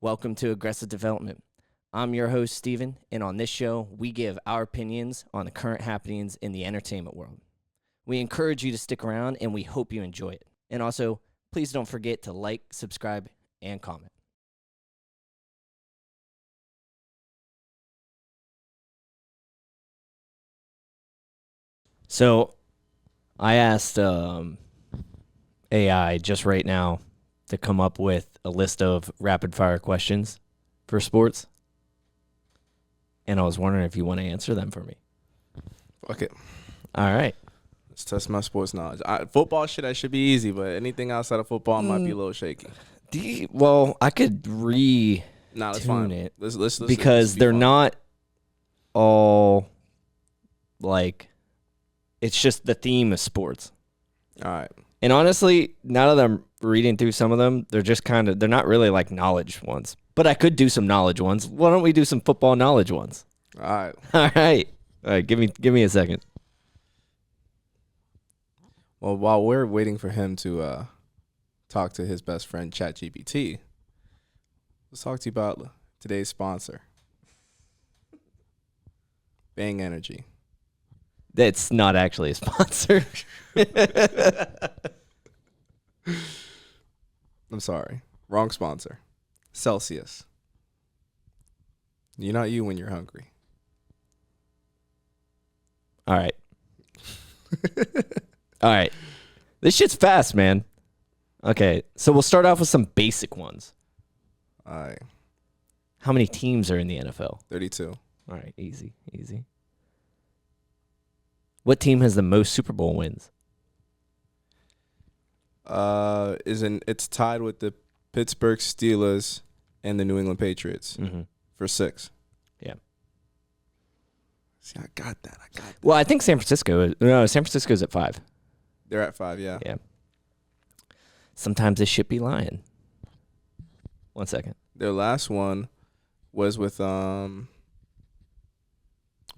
Welcome to Aggressive Development. I'm your host, Steven, and on this show, we give our opinions on the current happenings in the entertainment world. We encourage you to stick around, and we hope you enjoy it. And also, please don't forget to like, subscribe, and comment. So, I asked AI just right now to come up with a list of rapid-fire questions for sports. And I was wondering if you want to answer them for me. Fuck it. All right. Let's test my sports knowledge. Football shit, that should be easy, but anything outside of football might be a little shaky. Well, I could Nah, that's fine. it Let's because they're fun. not all like, it's just the theme of sports. All right. And honestly, now that I'm reading through some of them, they're just they're not really like knowledge ones. But I could do some knowledge ones. Why don't we do some football knowledge ones? All right. All right. Give me a second. Well, while we're waiting for him to talk to his best friend, ChatGPT, let's talk to you about today's sponsor, Bang Energy. That's not actually a sponsor. I'm sorry. Wrong sponsor. Celsius. You're not you when you're hungry. All right. All right. This shit's fast, man. Okay, so we'll start off with some basic ones. All right. How many teams are in the NFL? 32. All right, easy. What team has the most Super Bowl wins? It's tied with the Pittsburgh Steelers and the New England Patriots for 6. Yeah. See, I got that. Well, I think San Francisco's at 5. They're at 5, yeah. Yeah. Sometimes they should be lying. 1 second. Their last one was with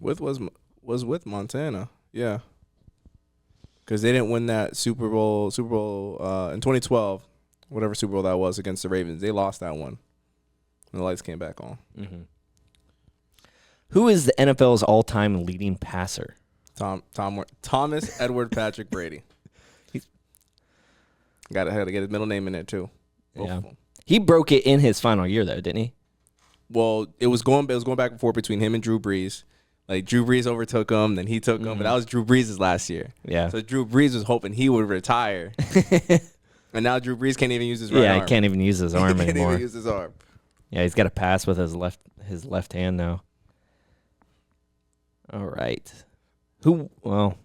with Montana. Yeah. Because they didn't win that Super Bowl in 2012, whatever Super Bowl that was against the Ravens. They lost that one. And the lights came back on. Mm-hmm. Who is the NFL's all-time leading passer? Thomas Edward Patrick Brady. Got to get his middle name in there too. Yeah. He broke it in his final year though, didn't he? Well, it was going back and forth between him and Drew Brees. Like, Drew Brees overtook him, then he took him, but that was Drew Brees' last year. Yeah. So Drew Brees was hoping he would retire. And now Drew Brees can't even use his right arm. Yeah, he can't even use his arm he can't anymore. even use his arm. Yeah, he's got to pass with his left hand now. All right. Well,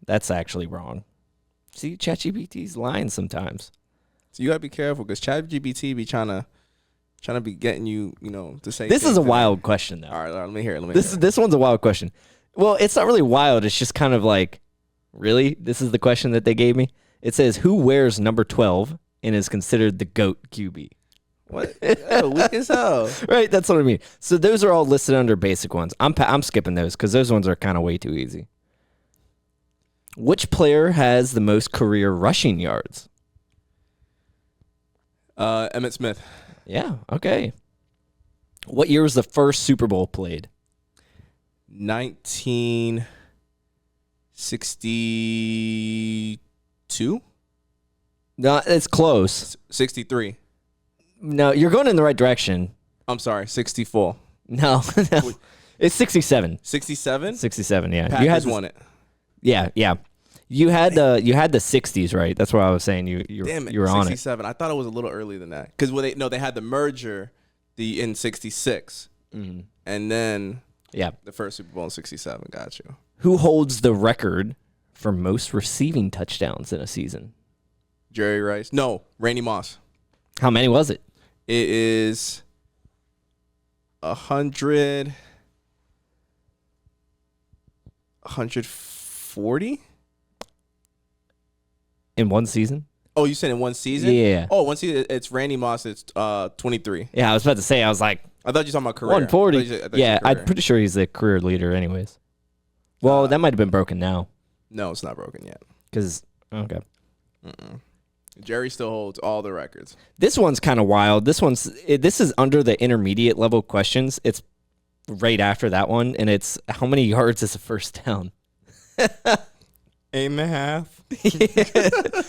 that's actually wrong. See, ChatGPT's lying sometimes. So you got to be careful because ChatGPT be trying to be getting you, to say. This is a wild question, though. All right, let me hear it. This one's a wild question. Well, it's not really wild. It's just kind of like, really? This is the question that they gave me? It says, who wears number 12 and is considered the GOAT QB? What? Weak as hell. Right, that's what I mean. So those are all listed under basic ones. I'm skipping those because those ones are kind of way too easy. Which player has the most career rushing yards? Emmitt Smith. Yeah, okay. What year was the first Super Bowl played? 1962? No, it's close. 63. No, you're going in the right direction. I'm sorry, 64. No. It's 67. 67? 67, yeah. Packers won it. Yeah. You had the 60s, right? That's what I was saying. You Damn it, you were on it. 67. I thought it was a little earlier than that. Because they had the merger in 66. Mm-hmm. And then Yeah. the first Super Bowl in 67. Got you. Who holds the record for most receiving touchdowns in a season? Jerry Rice. No, Randy Moss. How many was it? It is 140? In one season? Oh, you said in one season? Yeah. Oh, one season. It's Randy Moss. It's 23. Yeah, I was about to say, I was like, I thought you were talking about career. 140. I thought you Yeah, said career. I'm pretty sure he's the career leader anyways. Well, that might have been broken now. No, it's not broken yet. Because, okay. Jerry still holds all the records. This one's kind of wild. This is under the intermediate level questions. It's right after that one, and it's how many yards is a first down? 8.5.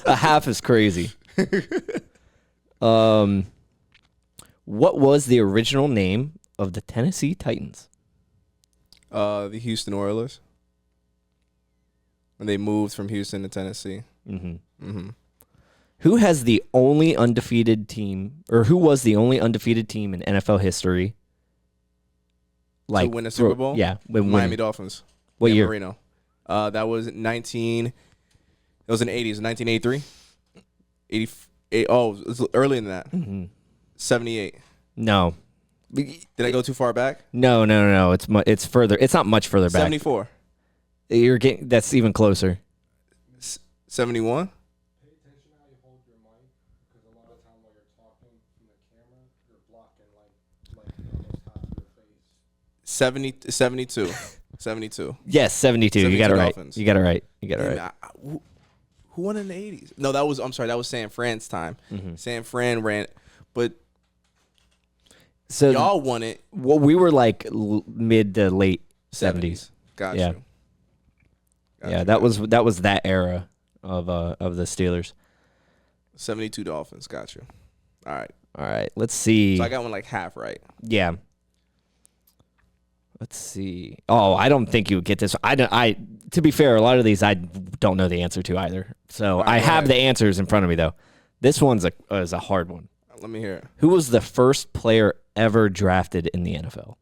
A half is crazy. What was the original name of the Tennessee Titans? The Houston Oilers. When they moved from Houston to Tennessee. Who has the only undefeated team, or who was the only undefeated team in NFL history? To win a Super Bowl? Yeah. Miami Dolphins. What Dan year? Marino. That was it was in the 80s, 1983. 88, oh, it was earlier than that. 78. No. Did I go too far back? No. It's further. It's not much further back. 74. You're getting that's even closer. 71. Pay attention how you hold your mic, because a lot of time while you're talking from the camera, you're blocking almost half of your face. 72. 72. Yes, 72. You got it right. Dolphins. You got it right. You got it Damn, right. Who won in the 80s? No, that was San Fran's time. San Fran ran, but So y'all won it. well, we were like mid to late 70s. Got Yeah. you. Yeah, that was that era of the Steelers. 72 Dolphins. Got you. All right. All right, let's see. So I got one like half right. Yeah. Let's see. Oh, I don't think you would get this. To be fair, a lot of these I don't know the answer to either. So right, I go have ahead. the answers in front of me though. This one's is a hard one. Let me hear it. Who was the first player ever drafted in the NFL?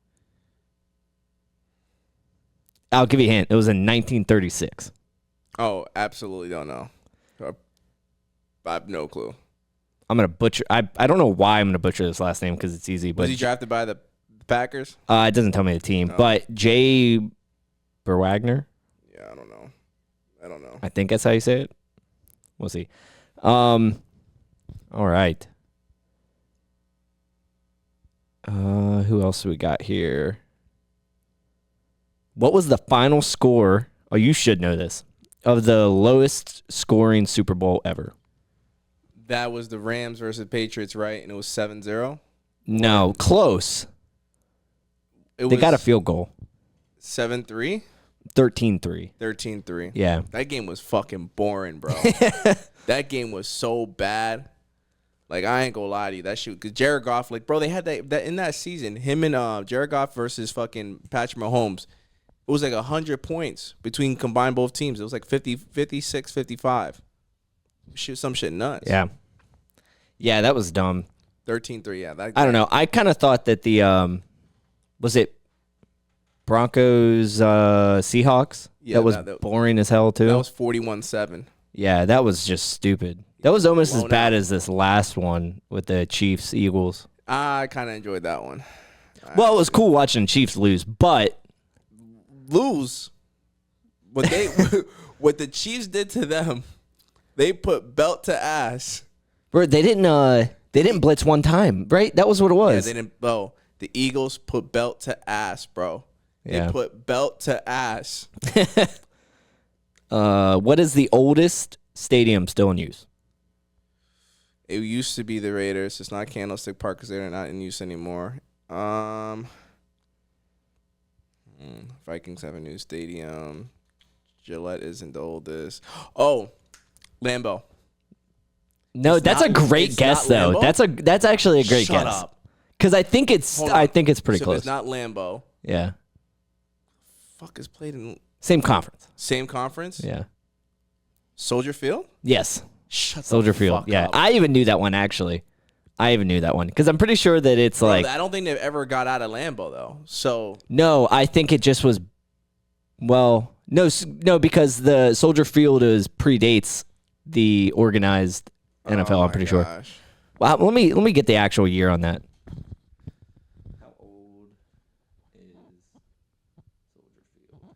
I'll give you a hint. It was in 1936. Oh, absolutely don't know. I have no clue. I'm gonna butcher. I don't know why I'm gonna butcher this last name because it's easy. But Was he drafted by the Packers? it doesn't tell me the team. No. But Jay Berwagner. Yeah, I don't know. I think that's how you say it. We'll see. All right. Who else we got here? What was the final score? Oh, you should know this. Of the lowest scoring Super Bowl ever. That was the Rams versus Patriots, right? And it was 7-0. No, close. They got a field goal. 7-3? 13-3. 13-3. Yeah. That game was fucking boring, bro. That game was so bad. Like, I ain't gonna lie to you. That shit, because Jared Goff, like, bro, they had that in that season, him and Jared Goff versus fucking Patrick Mahomes. It was like 100 points between combined both teams. It was like 56, 55. Some shit nuts. Yeah. Yeah, that was dumb. 13-3, yeah. I don't know. I kind of thought that the was it Broncos Seahawks? Yeah, that was that- boring as hell too. That was 41-7. Yeah, that was just stupid. That was almost as Blown bad out. as this last one with the Chiefs Eagles. I kind of enjoyed that one. Well, it was cool watching Chiefs lose, but Lose. What the Chiefs did to them, they put belt to ass. bro, they didn't blitz one time, right? That was what it Yeah, was. they didn't. Bro, the Eagles put belt to ass, bro. Yeah. They put belt to ass. What is the oldest stadium still in use? It used to be the Raiders. It's not Candlestick Park because they're not in use anymore. Vikings have a new stadium. Gillette isn't the oldest. Oh, Lambeau. No, It's that's not- a great it's guess not though. Lambeau? That's actually a great Shut guess. up. Because I think it's Hold on. pretty So close. if it's not Lambeau, Yeah. fuck is played in Same conference. same conference? Yeah. Soldier Field? Yes. Shut Soldier the Field. fuck Yeah. up. I even knew that one actually. I even knew that one because I'm pretty sure that it's Bro, like I don't think they've ever got out of Lambeau though. So no. I think it just was. Well, no, because the Soldier Field predates the organized NFL. Oh I'm my pretty sure. gosh. Well, let me get the actual year on that. How old is Soldier Field?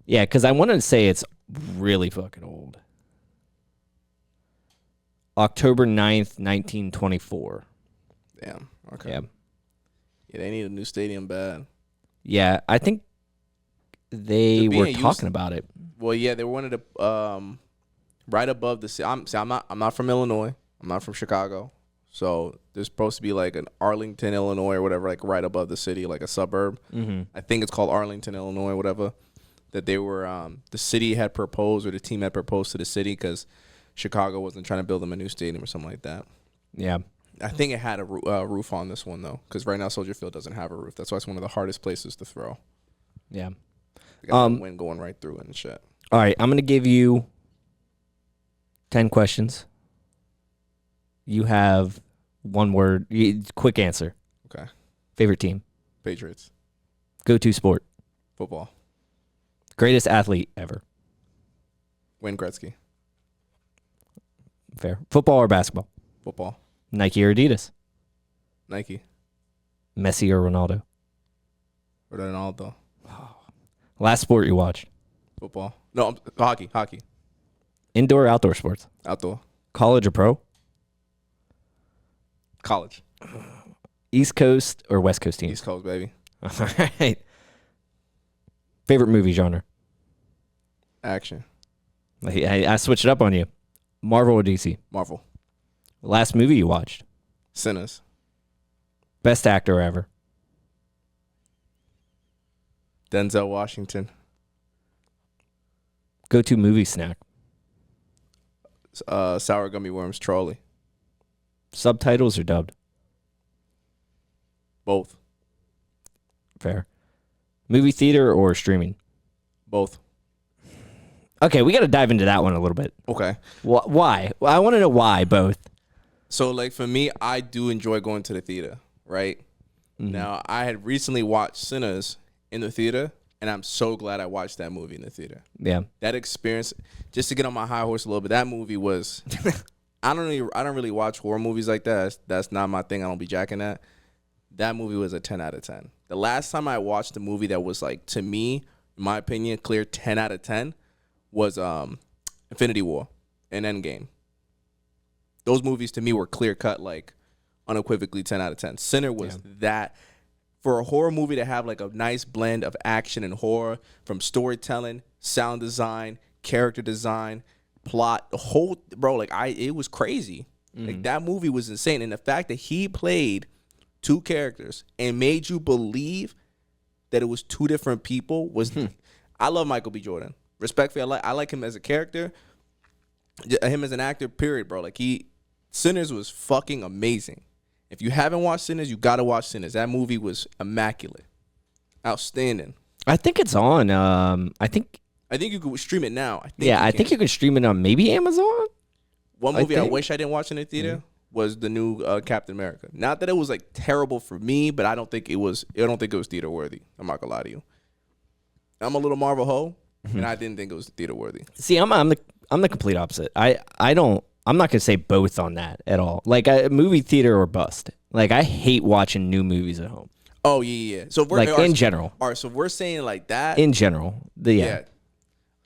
Yeah, because I wanted to say it's really fucking old. October 9th, 1924. Damn. Okay. Yeah. Yeah, they need a new stadium bad. Yeah, I think they They're being were used- talking about it. Well, yeah, they wanted to right above the city. I'm not from Illinois. I'm not from Chicago. So there's supposed to be like an Arlington, Illinois, or whatever, like right above the city, like a suburb. Mm-hmm. I think it's called Arlington, Illinois, whatever. That they were, the city had proposed, or the team had proposed to the city because Chicago wasn't trying to build them a new stadium or something like that. Yeah. I think it had a roof on this one though, because right now Soldier Field doesn't have a roof. That's why it's one of the hardest places to throw. Yeah. They got the wind going right through it and shit. All right, I'm going to give you 10 questions. You have one word, quick answer. Okay. Favorite team? Patriots. Go-to sport? Football. Greatest athlete ever? Wayne Gretzky. Fair. Football or basketball? Football. Nike or Adidas? Nike. Messi or Ronaldo? Ronaldo. Last sport you watched? Football. No, hockey. Hockey. Indoor or outdoor sports? Outdoor. College or pro? College. East Coast or West Coast teams? East Coast, baby. All right. Favorite movie genre? Action. I switched it up on you. Marvel or DC? Marvel. Last movie you watched? Sinners. Best actor ever? Denzel Washington. Go-to movie snack? Sour gummy worms. Trolley. Subtitles or dubbed? Both. Fair. Movie theater or streaming? Both. Okay, we got to dive into that one a little bit. Okay. Why? Well, I want to know why both. So, like, for me, I do enjoy going to the theater, right? Mm-hmm. Now, I had recently watched Sinners in the theater, and I'm so glad I watched that movie in the theater. Yeah. That experience, just to get on my high horse a little bit, that movie was... I don't really watch horror movies like that. That's not my thing. I don't be jacking that. That movie was a 10 out of 10. The last time I watched a movie that was, like, to me, in my opinion, clear 10 out of 10 was Infinity War and Endgame. Those movies to me were clear cut, like unequivocally 10 out of 10. Sinner was that. For a horror movie to have like a nice blend of action and horror, from storytelling, sound design, character design, plot, the whole, bro, like it was crazy. Like that movie was insane. And the fact that he played two characters and made you believe that it was two different people was, I love Michael B. Jordan. Respectfully, I like him as a character, him as an actor, period, bro. Like Sinners was fucking amazing. If you haven't watched Sinners, you gotta watch Sinners. That movie was immaculate, outstanding. I think it's on. I think you could stream it now. I think you can stream it on maybe Amazon. One movie I wish I didn't watch in the theater was the new Captain America. Not that it was like terrible for me, but I don't think it was theater worthy. I'm not gonna lie to you. I'm a little Marvel hoe, and I didn't think it was theater worthy. See, I'm the complete opposite. I'm not gonna say both on that at all. Like a movie theater or bust. Like I hate watching new movies at home. Oh yeah. So we're like in general. All right. So we're saying like that. In general, a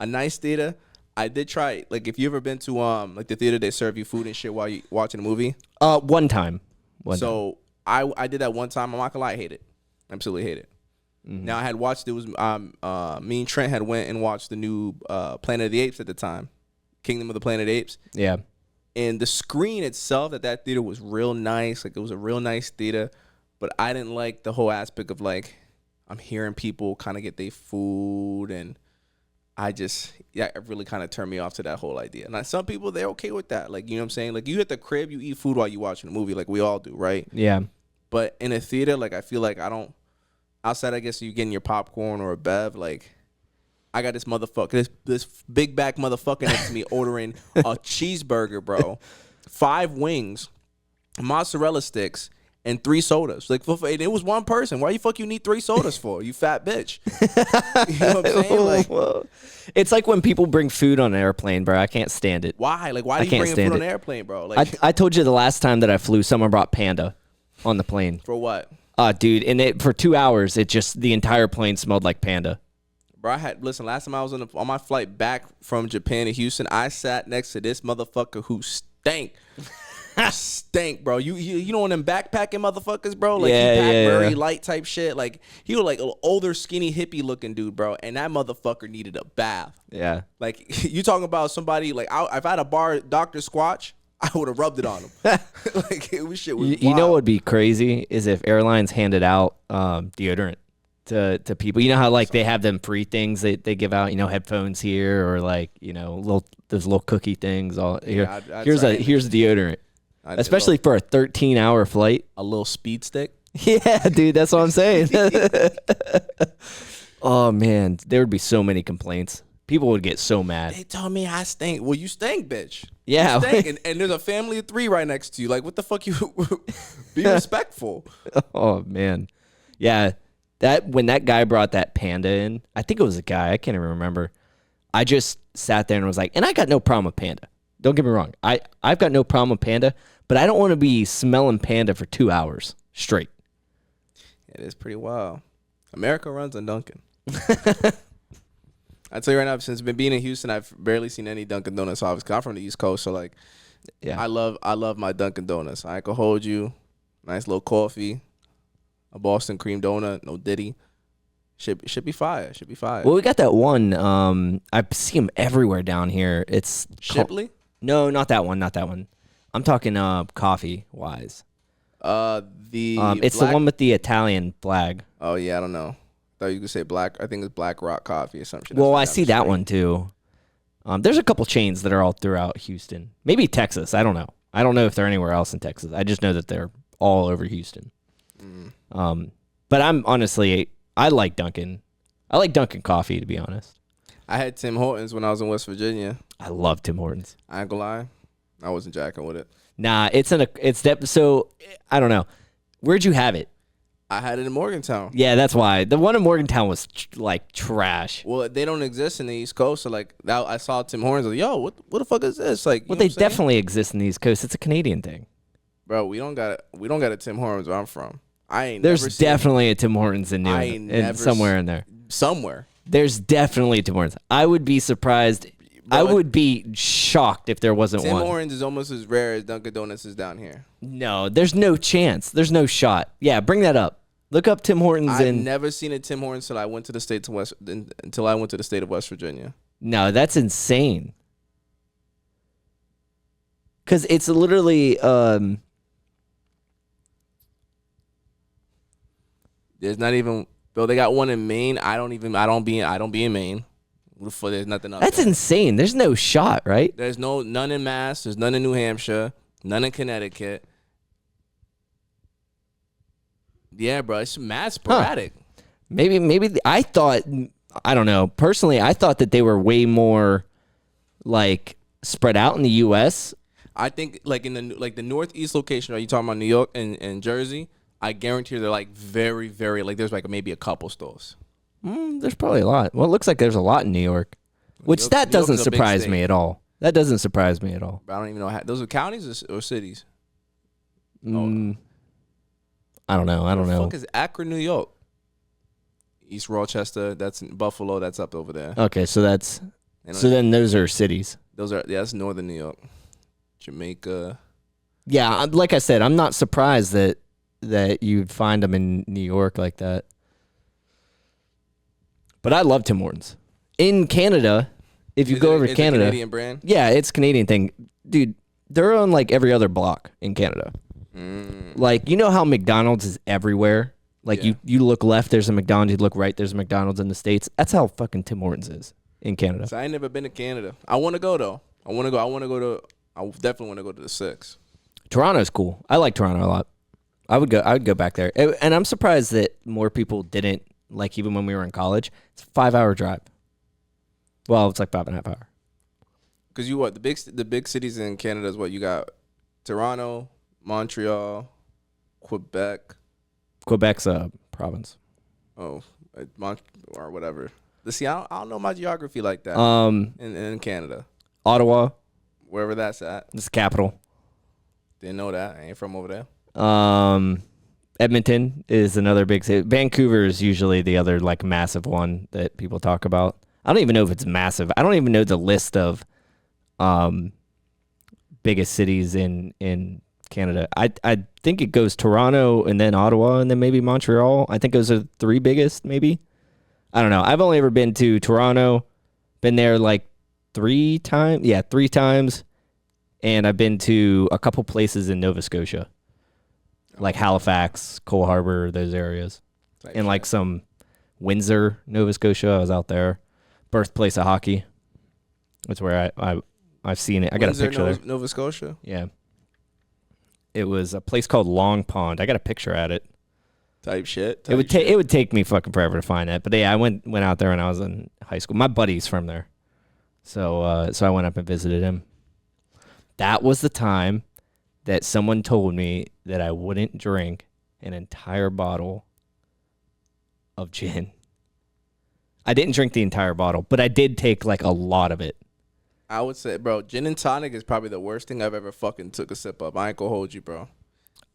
nice theater. I did try. Like if you ever been to like the theater, they serve you food and shit while you watching a movie. One time. I did that one time. I'm not gonna lie, I hate it. Absolutely hate it. Mm-hmm. Now I had watched. It was me and Trent had went and watched the new Planet of the Apes at the time, Kingdom of the Planet of the Apes. Yeah. And the screen itself at that theater was real nice. Like, it was a real nice theater. But I didn't like the whole aspect of, like, I'm hearing people kind of get their food. And it really kind of turned me off to that whole idea. And some people, they're okay with that. Like, you know what I'm saying? Like, you at the crib, you eat food while you watching a movie. Like, we all do, right? Yeah. But in a theater, like, I feel like I don't, outside, I guess, you getting your popcorn or a bev, like, I got this motherfucker, this big back motherfucker next to me ordering a cheeseburger, bro, 5 wings, mozzarella sticks, and 3 sodas. Like, and it was one person. Why you need 3 sodas for? You fat bitch. You know what I'm saying? Like, it's like when people bring food on an airplane, bro. I can't stand it. Why? Like, why do you bring food on an airplane, bro? Like, I told you the last time that I flew, someone brought Panda on the plane. For what? Dude, and for 2 hours, the entire plane smelled like Panda. Bro, last time I was on my flight back from Japan to Houston, I sat next to this motherfucker who stank. Stank, bro. You know one of them backpacking motherfuckers, bro? Like Yeah, he packed yeah, Murray yeah. Light type shit. Like he was like an older, skinny, hippie looking dude, bro. And that motherfucker needed a bath. Yeah. Like you talking about somebody like if I had a bar Dr. Squatch, I would have rubbed it on him. Like it was shit was You know wild. what would be crazy is if airlines handed out deodorant to people. You know how like they have them free things they give out, you know, headphones here or like, you know, those little cookie things all here. Yeah, I'd here's try a it. here's deodorant. I did Especially for a 13-hour flight. a little speed stick. Yeah, dude, that's what I'm saying. Oh man, there would be so many complaints. People would get so mad. They told me I stink. Well, you stink, bitch. Yeah. You stink. and there's a family of 3 right next to you. Like, what the fuck? You be respectful. Oh man, yeah. That when that guy brought that panda in, I think it was a guy. I can't even remember. I just sat there and was like, and I got no problem with panda. Don't get me wrong. I've got no problem with panda, but I don't want to be smelling panda for 2 hours straight. It is pretty wild. America runs on Dunkin'. I tell you right now, since being in Houston, I've barely seen any Dunkin' Donuts. Obviously, I'm from the East Coast, so like, Yeah. I love my Dunkin' Donuts. I can hold you, nice little coffee, a Boston cream donut, no Diddy. Should be fire. Should be fire. Well, we got that one. I see them everywhere down here. It's Shipley. No, not that one. Not that one. I'm talking coffee wise. It's the one with the Italian flag. Oh yeah, I don't know. Thought you could say black. I think it's Black Rock Coffee or something. Well, I see that one too. There's a couple chains that are all throughout Houston. Maybe Texas. I don't know. I don't know if they're anywhere else in Texas. I just know that they're all over Houston. But I'm honestly, I like Dunkin'. I like Dunkin' coffee, to be honest. I had Tim Hortons when I was in West Virginia. I love Tim Hortons. I ain't gonna lie, I wasn't jacking with it. Nah, so I don't know. Where'd you have it? I had it in Morgantown. Yeah, that's why. The one in Morgantown was like trash. Well, they don't exist in the East Coast, so like that, I saw Tim Hortons. Like, yo, what the fuck is this? Like, you Well, know they what I'm saying? definitely exist in the East Coast. It's a Canadian thing. Bro, we don't got a Tim Hortons where I'm from. I ain't. There's never seen definitely a Tim Hortons in New I England, ain't never somewhere in there. somewhere. There's definitely Tim Hortons. I would be surprised. Bro, I would be shocked if there wasn't Tim one. Hortons is almost as rare as Dunkin' Donuts is down here. No, there's no chance. There's no shot. Yeah, bring that up. Look up Tim Hortons I've in. never seen a Tim Hortons until I went to the state of West Virginia. No, that's insane. Because it's literally. There's not even. Bro, they got one in Maine. I don't be in Maine. There's nothing else. That's insane. There's no shot, right? There's none in Mass. There's none in New Hampshire. None in Connecticut. Yeah, bro, it's mad sporadic. Maybe I thought, I don't know. Personally, I thought that they were way more like spread out in the U.S. I think like in the northeast location. Are you talking about New York and Jersey? I guarantee they're like very, very like there's like maybe a couple stores. There's probably a lot. Well, it looks like there's a lot in New York, which New that York doesn't is a big surprise state. me at all. That doesn't surprise me at all. But I don't even know those are counties or cities. I don't know. I don't Where the know. fuck is Akron, New York? East Rochester. That's in Buffalo. That's up over there. Okay, so that's And so then those are cities. that's northern New York, Jamaica. Yeah, like I said, I'm not surprised that you'd find them in New York like that. But I love Tim Hortons. In Canada, if you Is go it- over is to it Canada, Canadian brand. yeah, it's a Canadian thing. Dude, they're on like every other block in Canada. Like, you know how McDonald's is everywhere? Like, Yeah. you look left, there's a McDonald's. You look right, there's a McDonald's in the States. That's how fucking Tim Hortons is in Canada. So I ain't never been to Canada. I want to go though. I definitely want to go to the Six. Toronto's cool. I like Toronto a lot. I would go back there. And I'm surprised that more people didn't, like, even when we were in college. It's a 5-hour drive. Well, it's like 5.5 hours. Cause the big cities in Canada is what you got: Toronto, Montreal, Quebec. Quebec's a province. Or whatever. See, I don't know my geography like that. In Canada, Ottawa wherever that's at. is the capital. Didn't know that. I ain't from over there. Edmonton is another big city. Vancouver is usually the other, like, massive one that people talk about. I don't even know if it's massive. I don't even know the list of biggest cities in Canada. I think it goes Toronto and then Ottawa and then maybe Montreal. I think those are the 3 biggest, maybe. I don't know. I've only ever been to Toronto, been there like 3 times. Yeah, 3 times. And I've been to a couple places in Nova Scotia, like Halifax, Cole Harbour, those areas. And like some Windsor, Nova Scotia. I was out there. Birthplace of hockey. That's where I've seen it. I got a picture there. Nova Scotia. Yeah. It was a place called Long Pond. I got a picture at it. Type shit. It would take me fucking forever to find that. But yeah, I went out there when I was in high school. My buddy's from there. So I went up and visited him. That was the time that someone told me that I wouldn't drink an entire bottle of gin. I didn't drink the entire bottle, but I did take like a lot of it. I would say, bro, gin and tonic is probably the worst thing I've ever fucking took a sip of. I ain't gonna hold you, bro.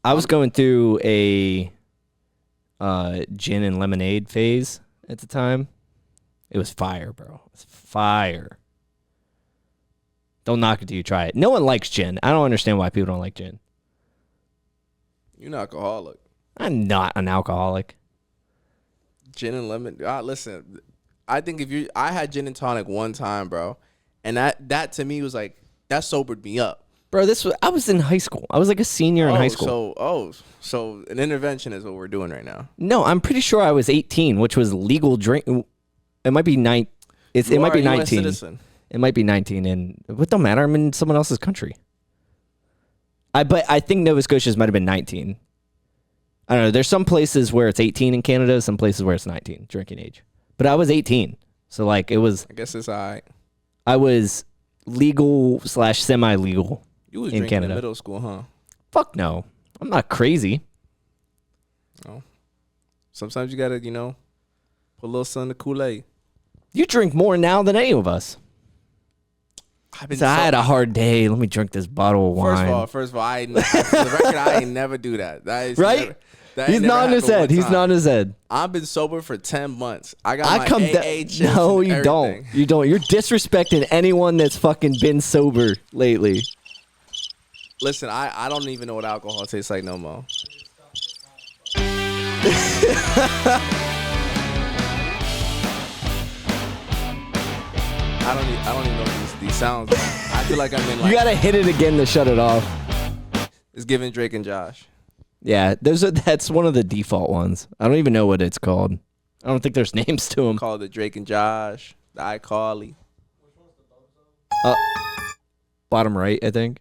I was going through a gin and lemonade phase at the time. It was fire, bro. It was fire. Don't knock it till you try it. No one likes gin. I don't understand why people don't like gin. You're an alcoholic. I'm not an alcoholic. Gin and lemon. Listen, I think I had gin and tonic one time, bro, and that to me was like, that sobered me up. Bro, I was in high school. I was like a senior in high school. So an intervention is what we're doing right now. No, I'm pretty sure I was 18, which was legal drink. It might be it might be 19. Citizen. It might be 19, and it don't matter. I'm in someone else's country. But I think Nova Scotia's might have been 19. I don't know. There's some places where it's 18 in Canada, some places where it's 19 drinking age. But I was 18, so like it was. I guess it's all right. I was legal / semi-legal. You was in drinking Canada. in middle school, huh? Fuck no, I'm not crazy. Oh, sometimes you gotta, put a little sun in the Kool-Aid. You drink more now than any of us. I had a hard day. Let me drink this bottle of wine. First of all, for the record, I ain't never do that. That is right? Never, He's nodding his head. He's nodding his head. I've been sober for 10 months. I got my AA chips. No, you everything. don't. You don't. You're disrespecting anyone that's fucking been sober lately. Listen, I don't even know what alcohol tastes like no more. I don't even know these sounds. I feel like I'm in like. You gotta hit it again to shut it off. It's giving Drake and Josh. Yeah, that's one of the default ones. I don't even know what it's called. I don't think there's names to them. Called the Drake and Josh, the iCarly. Bottom right, I think.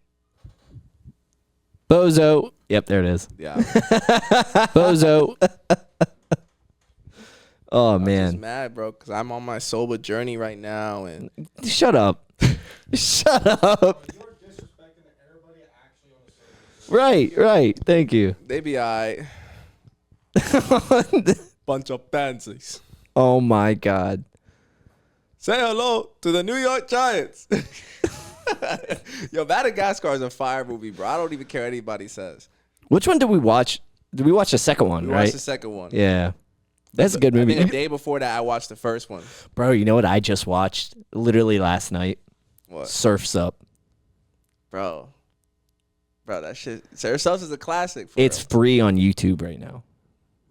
Bozo. Yep, there it is. Yeah. Bozo. Oh I'm man. just mad, bro, because I'm on my sober journey right now, and Shut up. Shut up. You're disrespecting everybody actually on the server. Right. Thank you. they be alright. Bunch of pansies. Oh my God. Say hello to the New York Giants. Yo, Madagascar is a fire movie, bro. I don't even care what anybody says. Which one did we watch? Did we watch the second one, We right? watched the second one. Yeah. That's a good I movie. think the day before that, I watched the first one. Bro, you know what I just watched literally last night? What? Surf's Up. Bro, that shit. Sarah Subs is a classic. For It's real. free on YouTube right now.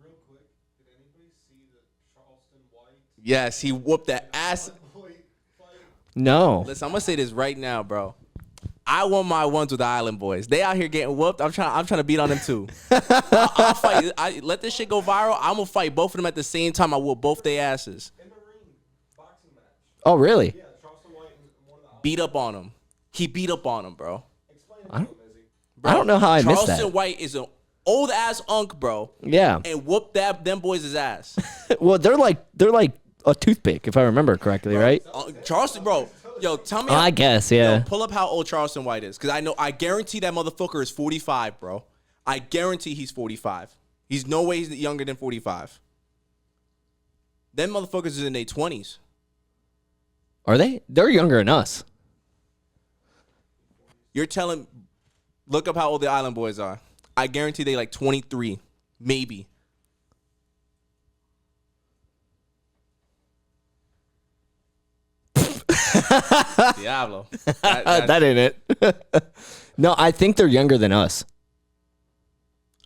Real quick, did anybody see the Charleston White Yes, he whooped that ass. boy fight? No. Listen, I'm gonna say this right now, bro. I won my ones with the Island Boys. They out here getting whooped. I'm trying to beat on them too. I'll fight. Let this shit go viral. I'm gonna fight both of them at the same time. I whoop both their asses. In the ring, boxing match. Oh, really? Yeah, Charleston White and one of the Beat up on him. He beat up on him, bro. Explain it to him, Izzy. I don't know how I missed Charleston that. White is an old ass unk, bro, Yeah. and whooped them boys' ass. Well, they're like a toothpick, if I remember correctly, right? Charleston, bro. Yo, tell me. I guess, yeah. Yo, pull up how old Charleston White is, because I guarantee that motherfucker is 45, bro. I guarantee he's 45. He's no way younger than 45. Them motherfuckers is in their 20s. Are they? They're younger than us. You're telling, look up how old the Island Boys are. I guarantee they like 23, maybe. Diablo. That ain't it. No, I think they're younger than us.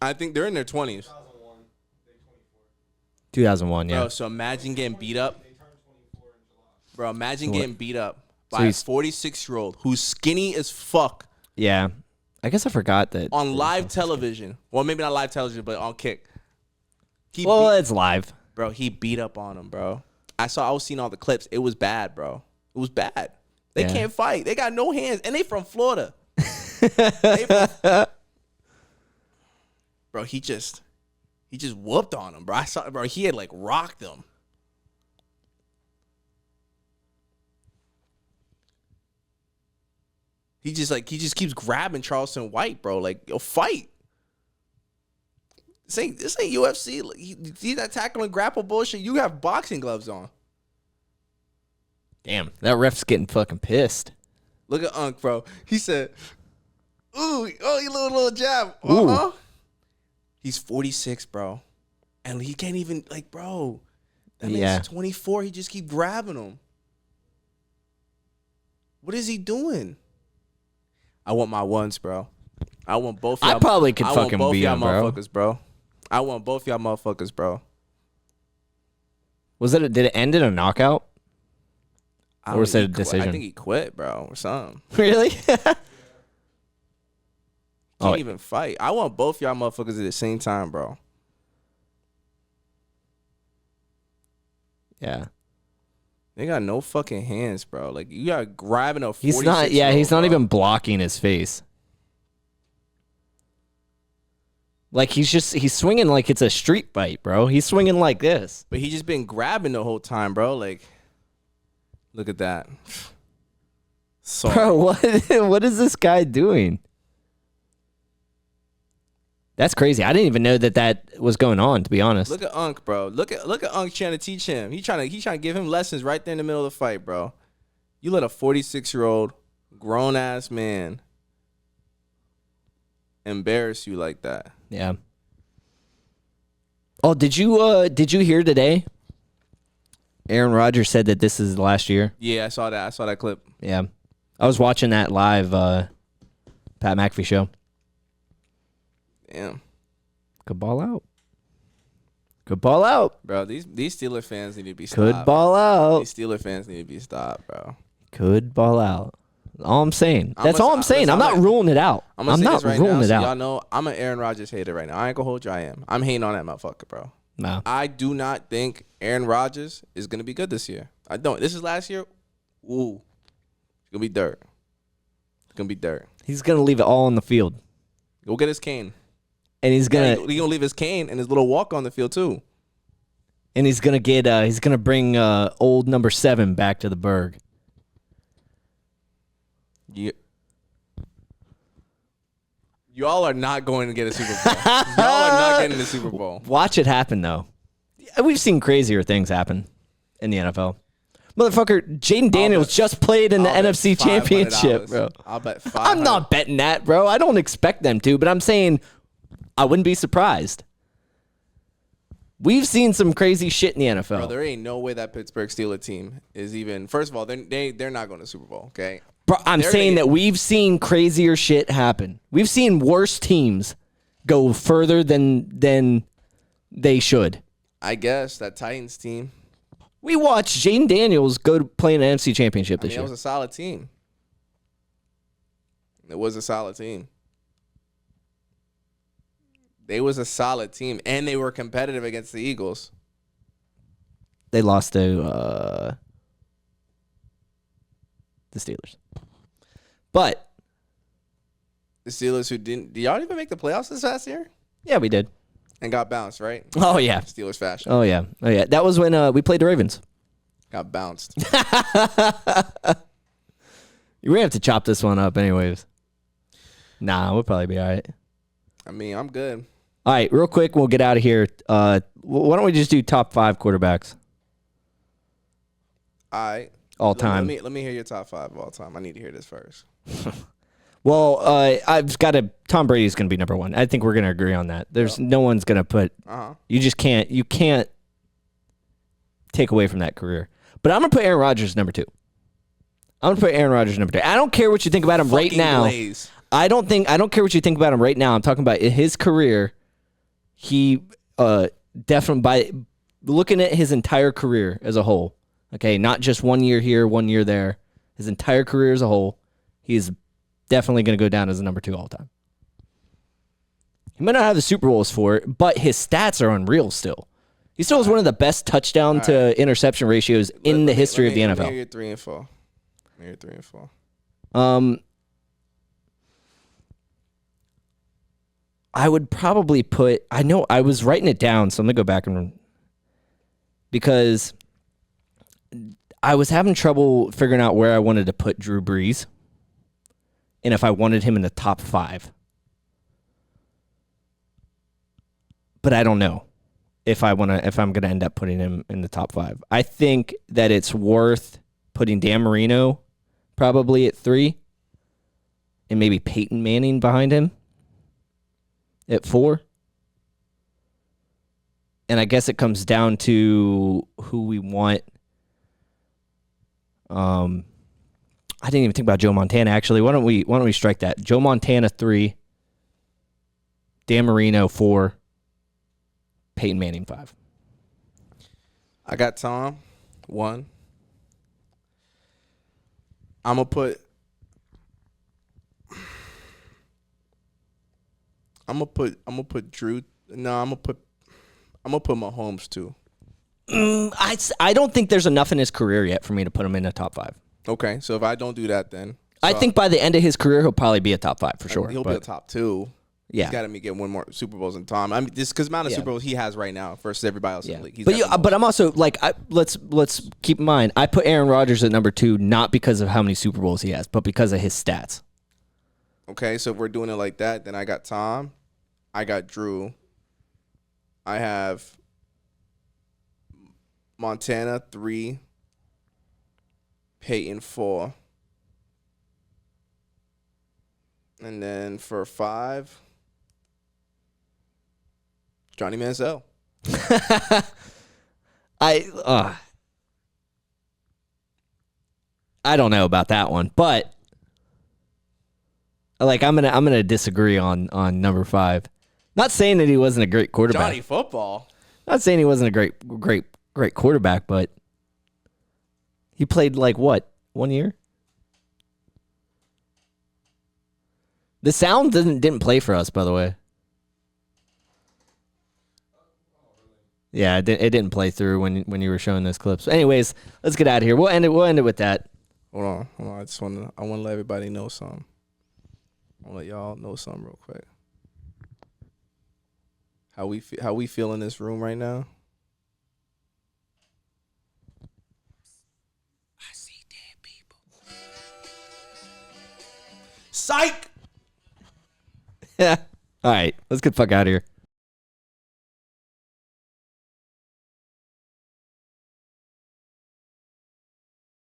I think they're in their 20s. 2001. They 24. 2001, yeah. Bro, so imagine getting beat up. They turned 24 in July. Bro, imagine So getting beat up So by a he's- 46-year-old who's skinny as fuck Yeah. I guess I forgot that. on live television. Well, maybe not live television, but on Kick. Well, it's live. Bro, he beat up on him, bro. I was seeing all the clips. It was bad, bro. It was bad. They Yeah. can't fight. They got no hands, and they from Florida. Bro, he just whooped on him, bro. I saw, bro. He had like rocked him. He just keeps grabbing Charleston White, bro. Like, yo, fight. This ain't UFC. Like, you see that tackle and grapple bullshit? You have boxing gloves on. Damn, that ref's getting fucking pissed. Look at Unk, bro. He said, "Ooh, oh, you little jab." Ooh. He's 46, bro, and he can't even like, bro. That man's Yeah. 24. He just keep grabbing him. What is he doing? I want my ones, bro. I want both. I Y'all, probably could I want fucking both beat y'all him, bro. motherfuckers, bro. I want both y'all motherfuckers, bro. Did it end in a knockout? I Or don't was think it a he quit. decision? I think he quit, bro, or something. Really? Can't Oh. even fight. I want both y'all motherfuckers at the same time, bro. Yeah. They got no fucking hands, bro. Like, you got grabbing a 46-year-old. He's not. Yeah, he's not bro. even blocking his face. Like he's swinging like it's a street fight, bro. He's swinging like this. But he just been grabbing the whole time, bro. Like, look at that. So, Bro, what is this guy doing? That's crazy. I didn't even know that was going on, to be honest. look at Unk, bro. Look at Unk trying to teach him. He trying to give him lessons right there in the middle of the fight, bro. You let a 46-year-old grown ass man embarrass you like that. Yeah. Oh, did you hear today? Aaron Rodgers said that this is the last year. Yeah, I saw that. I saw that clip. Yeah. I was watching that live Pat McAfee show. Damn, Could ball out. Could ball out. bro. These Steeler fans need to be stopped. Could ball out. These Steeler fans need to be stopped, bro. Could ball out. All I'm saying. That's all I'm saying. listen, I'm not ruling it out. I'm gonna I'm say not this right ruling now, it so out. y'all know I'm an Aaron Rodgers hater right now. I ain't gonna hold you. I am. I'm hating on that motherfucker, bro. No. I do not think Aaron Rodgers is gonna be good this year. I don't. This is last year. Ooh, it's gonna be dirt. It's gonna be dirt. He's going to leave it all on the field. Go get his cane. And he's Yeah, going he gonna leave his cane and his little walk on the field too. to he's going to bring old number 7 back to the Berg. Y'all are not going to get a Super Bowl. Y'all are not getting the Super Bowl. Watch it happen, though. We've seen crazier things happen in the NFL. Motherfucker, Jaden Daniels just played in the I'll bet NFC Championship, $500. bro. I'll bet $500. I'm not betting that, bro. I don't expect them to, but I'm saying I wouldn't be surprised. We've seen some crazy shit in the NFL. Bro, there ain't no way that Pittsburgh Steelers team is even. First of all, they're not going to Super Bowl. Okay. Bro, I'm They're saying gonna- that we've seen crazier shit happen. We've seen worse teams go further than they should. I guess that Titans team. We watched Jaden Daniels go to play in an NFC Championship I this mean, year. it was a solid team. It was a solid team. They was a solid team, and they were competitive against the Eagles. They lost to the Steelers. But The Steelers who didn't. Did y'all even make the playoffs this last year? yeah, we did. And got bounced, right? Oh yeah. Steelers fashion. Oh yeah. Oh yeah. That was when we played the Ravens. Got bounced. We're gonna have to chop this one up anyways. Nah, we'll probably be all right. I mean, I'm good. All right, real quick, we'll get out of here. Why don't we just do top 5 quarterbacks All right. all time? Let me hear your top 5 of all time. I need to hear this first. Well, I've got Tom Brady's going to be number 1. I think we're going to agree on that. There's no one's going to put. You just can't. You can't take away from that career. But I'm going to put Aaron Rodgers number 2. I'm going to put Aaron Rodgers number 2. I don't care what you think about him right Fucking now. Blaze. I don't care what you think about him right now. I'm talking about his career. he definitely, by looking at his entire career as a whole, okay, not just 1 year here, 1 year there, his entire career as a whole, he's definitely going to go down as a number 2 all time. He might not have the Super Bowls for it, but his stats are unreal still. He still has one of the best touchdown to interception ratios in the history of the NFL. Let me hear your 3 and 4. Let me hear your 3 and 4. I would probably put, I know I was writing it down, so I'm going to go back and, because I was having trouble figuring out where I wanted to put Drew Brees and if I wanted him in the top 5. But I don't know if I'm going to end up putting him in the top 5. I think that it's worth putting Dan Marino probably at 3 and maybe Peyton Manning behind him at 4. And I guess it comes down to who we want. I didn't even think about Joe Montana actually. Why don't we strike that? Joe Montana 3, Dan Marino 4, Peyton Manning 5. I got Tom 1. I'm gonna put Drew. No, I'm gonna put Mahomes 2. I don't think there's enough in his career yet for me to put him in the top 5. Okay, so if I don't do that, then I think by the end of his career he'll probably be a top 5 for sure. He'll be a top 2. Yeah, he's got to get one more Super Bowls than Tom. I mean, just because amount of Super Bowls he has right now versus everybody else in the league. But I'm also like, let's keep in mind, I put Aaron Rodgers at number 2 not because of how many Super Bowls he has, but because of his stats. Okay, so if we're doing it like that, then I got Tom, I got Drew, I have Montana 3, Peyton 4, and then for 5, Johnny Manziel. I don't know about that one, but like I'm gonna disagree on number 5. Not saying that he wasn't a great quarterback. Johnny Football. Not saying he wasn't a great quarterback, but he played like what, 1 year? The sound didn't play for us, by the way. Yeah, it didn't play through when you were showing those clips. Anyways, let's get out of here. We'll end it with that. Hold on. I want to let everybody know something. I want to let y'all know something real quick. How we feel in this room right now? I see dead people. Psych. Yeah. All right, let's get the fuck out of here.